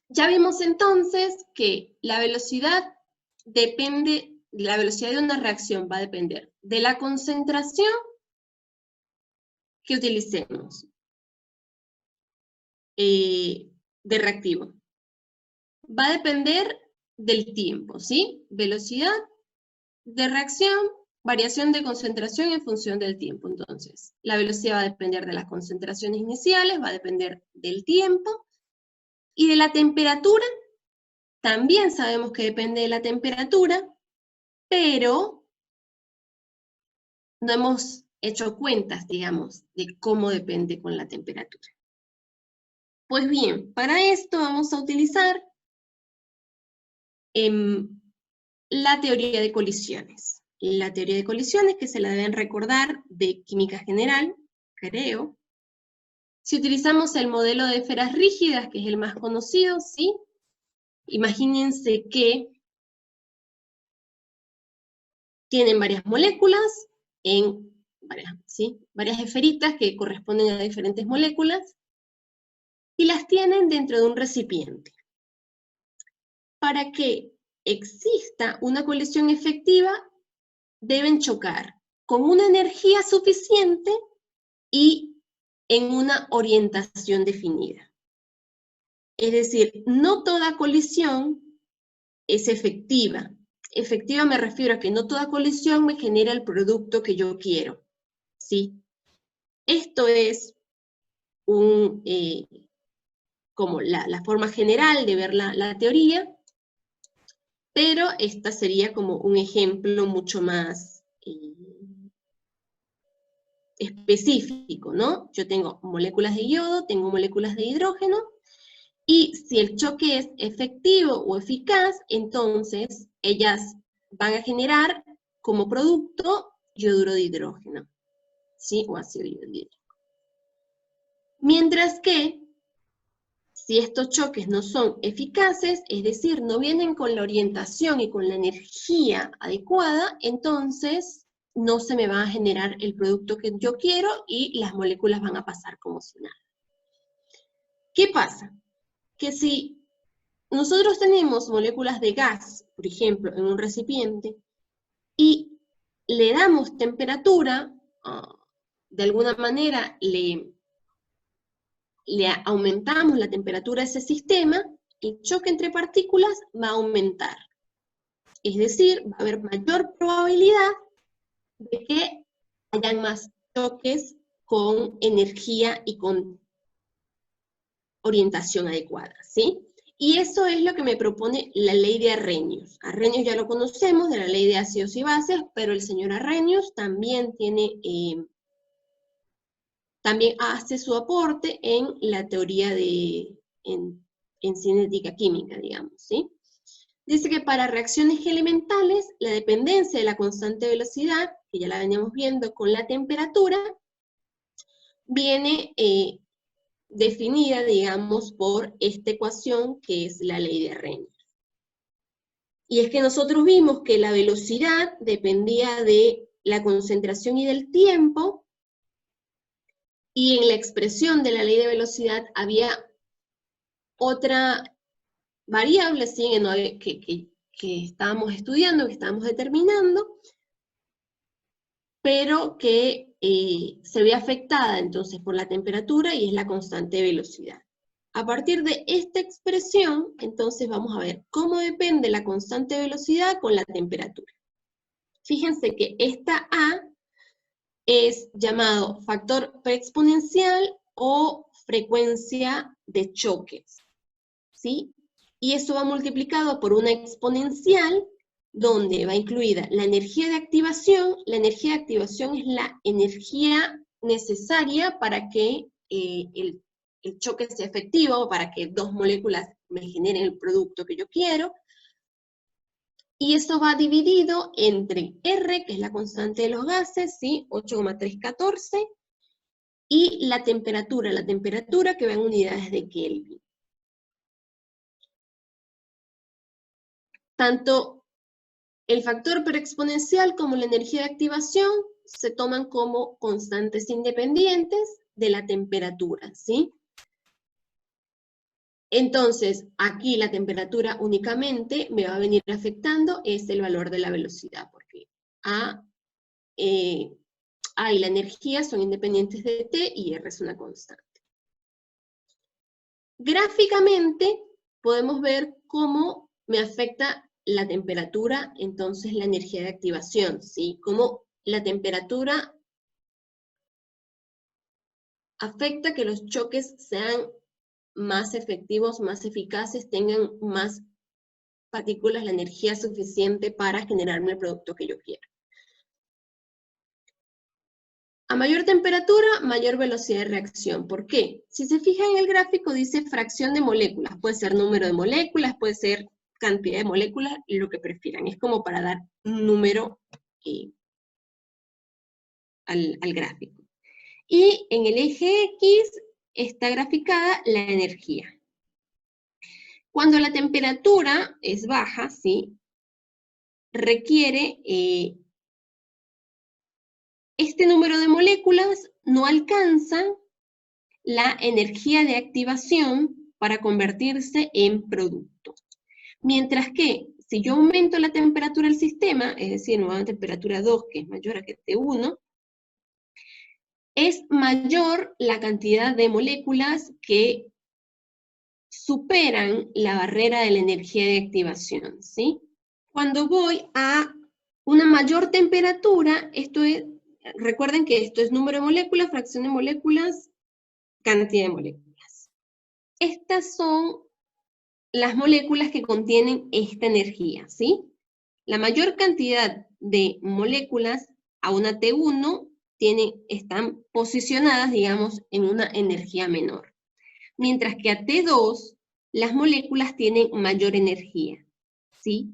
Ya vimos entonces que la velocidad depende, la velocidad de una reacción va a depender de la concentración que utilicemos de reactivo. Va a depender del tiempo, ¿sí? Velocidad de reacción, variación de concentración en función del tiempo. Entonces, la velocidad va a depender de las concentraciones iniciales, va a depender del tiempo y de la temperatura. También sabemos que depende de la temperatura, pero no hemos hecho cuentas, digamos, de cómo depende con la temperatura. Pues bien, para esto vamos a utilizar la teoría de colisiones. La teoría de colisiones, que se la deben recordar de química general, creo. Si utilizamos el modelo de esferas rígidas, que es el más conocido, ¿sí? Imagínense que tienen varias moléculas en varias esferitas que corresponden a diferentes moléculas y las tienen dentro de un recipiente. Para que exista una colisión efectiva, deben chocar con una energía suficiente y en una orientación definida. Es decir, no toda colisión es efectiva. Efectiva me refiero a que no toda colisión me genera el producto que yo quiero, ¿sí? Esto es como la forma general de ver la teoría, pero esta sería como un ejemplo mucho más específico, ¿no? Yo tengo moléculas de yodo, tengo moléculas de hidrógeno, y si el choque es efectivo o eficaz, entonces ellas van a generar como producto yoduro de hidrógeno, ¿sí? O ácido hidroclórico. Mientras que, si estos choques no son eficaces, es decir, no vienen con la orientación y con la energía adecuada, entonces no se me va a generar el producto que yo quiero y las moléculas van a pasar como si nada. ¿Qué pasa? Que si nosotros tenemos moléculas de gas, por ejemplo, en un recipiente, y le damos temperatura, de alguna manera le aumentamos la temperatura de ese sistema, el choque entre partículas va a aumentar. Es decir, va a haber mayor probabilidad de que hayan más choques con energía y con orientación adecuada, ¿sí? Y eso es lo que me propone la ley de Arrhenius. Arrhenius ya lo conocemos de la ley de ácidos y bases, pero el señor Arrhenius también también hace su aporte en la teoría en cinética química, digamos, ¿sí? Dice que para reacciones elementales, la dependencia de la constante velocidad, que ya la veníamos viendo con la temperatura, viene definida, digamos, por esta ecuación que es la ley de Arrhenius. Y es que nosotros vimos que la velocidad dependía de la concentración y del tiempo, y en la expresión de la ley de velocidad había otra variable, ¿sí? que estábamos estudiando, que estábamos determinando, pero que se ve afectada entonces por la temperatura y es la constante de velocidad. A partir de esta expresión, entonces vamos a ver cómo depende la constante de velocidad con la temperatura. Fíjense que esta A es llamado factor preexponencial o frecuencia de choques, ¿sí? Y eso va multiplicado por una exponencial donde va incluida la energía de activación. La energía de activación es la energía necesaria para que el choque sea efectivo, para que dos moléculas me generen el producto que yo quiero. Y eso va dividido entre R, que es la constante de los gases, ¿sí? 8,314, y la temperatura que va en unidades de Kelvin. Tanto el factor preexponencial como la energía de activación se toman como constantes independientes de la temperatura, ¿sí? Entonces, aquí la temperatura únicamente me va a venir afectando es el valor de la velocidad, porque A y la energía son independientes de T y R es una constante. Gráficamente podemos ver cómo me afecta la temperatura, entonces la energía de activación, ¿sí? Cómo la temperatura afecta que los choques sean más efectivos, más eficaces, tengan más partículas, la energía suficiente para generarme el producto que yo quiero. A mayor temperatura, mayor velocidad de reacción. ¿Por qué? Si se fijan en el gráfico dice fracción de moléculas. Puede ser número de moléculas, puede ser cantidad de moléculas, lo que prefieran. Es como para dar un número al gráfico. Y en el eje X está graficada la energía. Cuando la temperatura es baja, ¿sí? Requiere este número de moléculas no alcanza la energía de activación para convertirse en producto. Mientras que, si yo aumento la temperatura del sistema, es decir, una temperatura 2 que es mayor a que T1, es mayor la cantidad de moléculas que superan la barrera de la energía de activación, ¿sí? Cuando voy a una mayor temperatura, esto es, recuerden que esto es número de moléculas, fracción de moléculas, cantidad de moléculas. Estas son las moléculas que contienen esta energía, ¿sí? La mayor cantidad de moléculas a una T1 están posicionadas, digamos, en una energía menor. Mientras que a T2, las moléculas tienen mayor energía, ¿sí?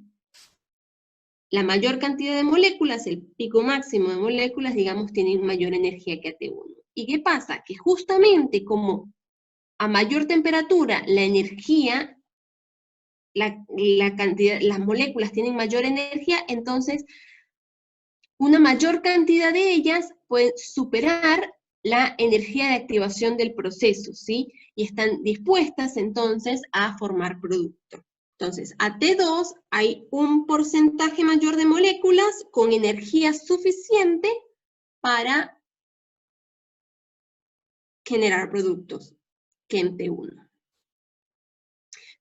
La mayor cantidad de moléculas, el pico máximo de moléculas, digamos, tienen mayor energía que a T1. ¿Y qué pasa? Que justamente como a mayor temperatura la energía, la cantidad, las moléculas tienen mayor energía, entonces una mayor cantidad de ellas puede superar la energía de activación del proceso, ¿sí? Y están dispuestas entonces a formar producto. Entonces, a T2 hay un porcentaje mayor de moléculas con energía suficiente para generar productos que en T1.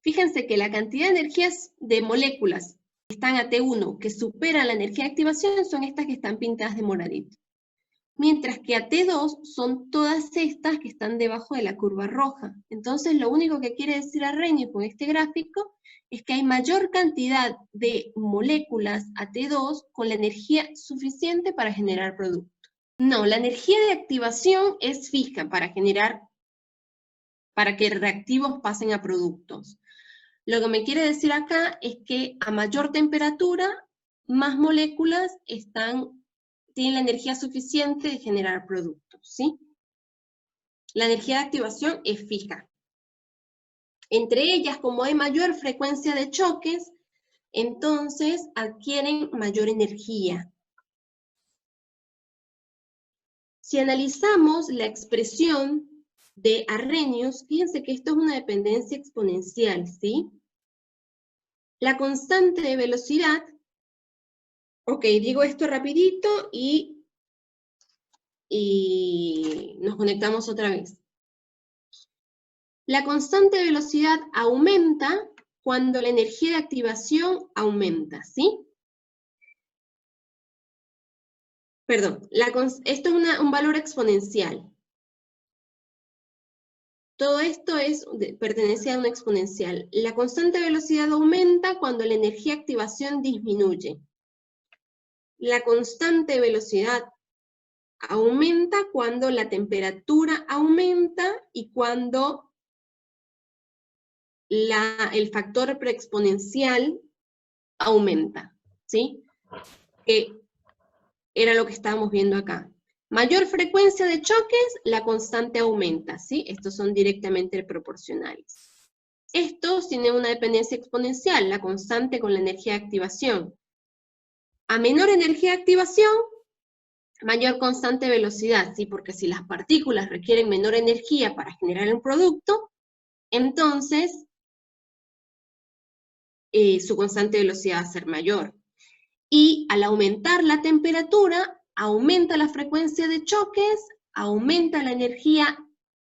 Fíjense que la cantidad de energías de moléculas que están a T1 que superan la energía de activación son estas que están pintadas de moradito. Mientras que a T2 son todas estas que están debajo de la curva roja. Entonces, lo único que quiere decir Arrhenius con este gráfico es que hay mayor cantidad de moléculas a T2 con la energía suficiente para generar producto. No, la energía de activación es fija para que reactivos pasen a productos. Lo que me quiere decir acá es que a mayor temperatura, más moléculas tienen la energía suficiente de generar productos, ¿sí? La energía de activación es fija. Entre ellas, como hay mayor frecuencia de choques, entonces adquieren mayor energía. Si analizamos la expresión de Arrhenius, fíjense que esto es una dependencia exponencial, ¿sí? La constante de velocidad, ok, digo esto rapidito y nos conectamos otra vez. La constante de velocidad aumenta cuando la energía de activación aumenta, ¿sí? Perdón, esto es un valor exponencial. Todo esto pertenece a una exponencial. La constante de velocidad aumenta cuando la energía de activación disminuye. La constante de velocidad aumenta cuando la temperatura aumenta y cuando el factor preexponencial aumenta, ¿sí? Que era lo que estábamos viendo acá. Mayor frecuencia de choques, la constante aumenta, ¿sí? Estos son directamente proporcionales. Estos tienen una dependencia exponencial, la constante con la energía de activación. A menor energía de activación, mayor constante de velocidad, ¿sí? Porque si las partículas requieren menor energía para generar un producto, entonces su constante de velocidad va a ser mayor. Y al aumentar la temperatura, aumenta la frecuencia de choques, aumenta la energía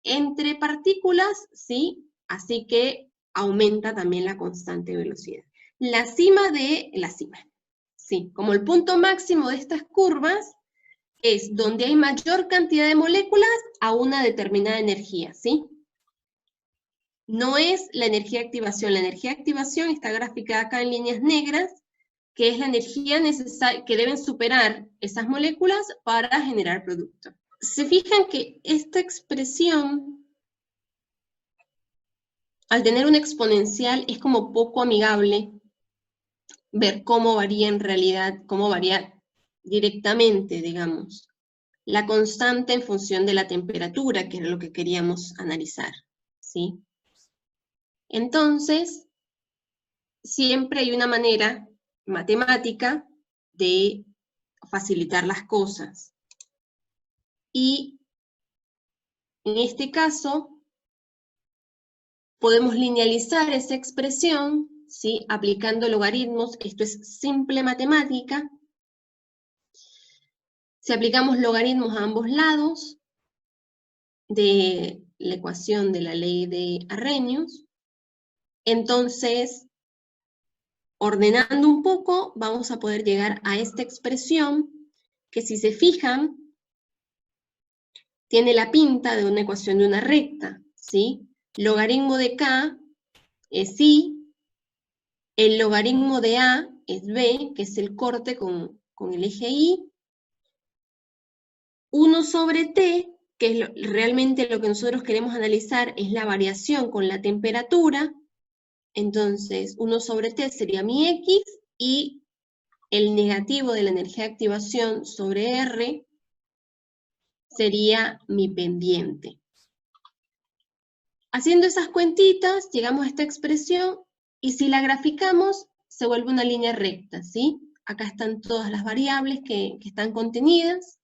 entre partículas, ¿sí? Así que aumenta también la constante de velocidad. La cima, sí, como el punto máximo de estas curvas, es donde hay mayor cantidad de moléculas a una determinada energía, ¿sí? No es la energía de activación está graficada acá en líneas negras, que es la energía que deben superar esas moléculas para generar producto. Se fijan que esta expresión, al tener una exponencial, es como poco amigable ver cómo varía en realidad, cómo varía directamente, digamos, la constante en función de la temperatura, que era lo que queríamos analizar, ¿sí? Entonces, siempre hay una manera matemática de facilitar las cosas. Y en este caso, podemos linealizar esa expresión, ¿sí? Aplicando logaritmos. Esto es simple matemática. Si aplicamos logaritmos a ambos lados de la ecuación de la ley de Arrhenius, entonces, ordenando un poco, vamos a poder llegar a esta expresión que, si se fijan, tiene la pinta de una ecuación de una recta, ¿sí? Logaritmo de K es I, el logaritmo de A es B, que es el corte con el eje Y, 1 sobre T, que es realmente lo que nosotros queremos analizar, es la variación con la temperatura. Entonces, 1 sobre T sería mi X, y el negativo de la energía de activación sobre R sería mi pendiente. Haciendo esas cuentitas, llegamos a esta expresión, y si la graficamos, se vuelve una línea recta, ¿sí? Acá están todas las variables que están contenidas,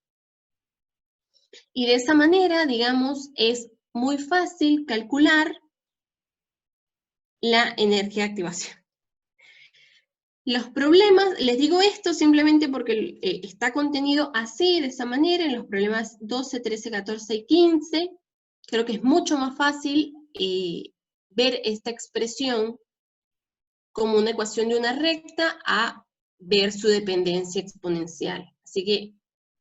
y de esa manera, digamos, es muy fácil calcular la energía de activación. Los problemas, les digo esto simplemente porque está contenido así, de esa manera, en los problemas 12, 13, 14 y 15. Creo que es mucho más fácil ver esta expresión como una ecuación de una recta a ver su dependencia exponencial. Así que